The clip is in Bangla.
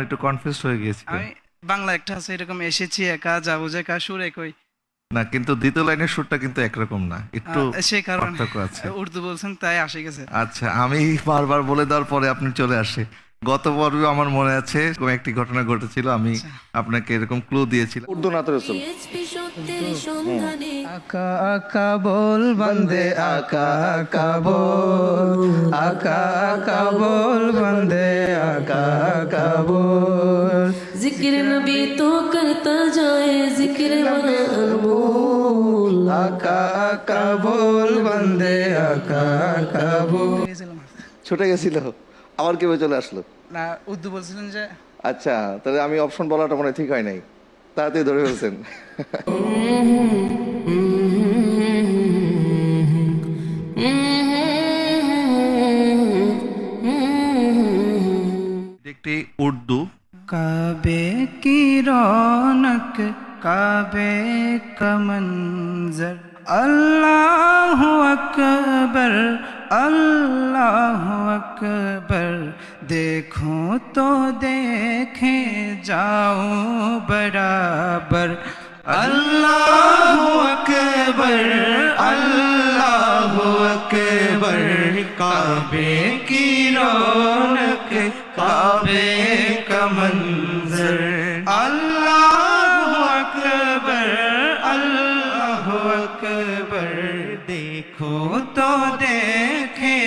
একটু কনফিউজড হয়ে গিয়েছিলাম। আমি বাংলা একটা আছে এরকম, এসেছি একা যাবো যে কা সুর একই। না, কিন্তু দ্বিতীয় লাইনের সুরটা কিন্তু একরকম না, একটু সে কারণে পার্থক্য আছে। উর্দু বলছেন তাই আসে গেছে। আচ্ছা, আমি বারবার বলে দেওয়ার পরে আপনি চলে আসে। গত পর্বে আমার মনে আছে এরকম একটি ঘটনা ঘটেছিল, আমি আচ্ছা। আপনাকে এরকম ক্লু দিয়েছিলাম। উর্দু নাতে রসুল। আকা আকা বল বন্দে আকা আকা বল, আকা আকা বল বন্দে আকা আকা বল। जिक्र नबी तो करता जाए जिक्र अनमोल। আকা আকা বল বন্দে আকা আকা বল। ছুটে গেছিল, আবার কেউ চলে আসলো। না, উর্দু বলছিলেন যে। আচ্ছা, তাহলে আমি অপশন বলাটা মনে হয় ঠিক হয় নাই, তাড়াতাড়ি ধরে ফেলছেন। এটি একটি উর্দু। काबे की रौनक, काबे का मंजर, अल्लाह अकबर, अल्लाह अकबर। देखो तो देखे जाओ बराबर, अल्लाह अकबर, अल्लाह अकबर। काबे की रौनक, काबे का मंजर, अल्लाह अकबर, अल्लाह अकबर। देखो तो देखे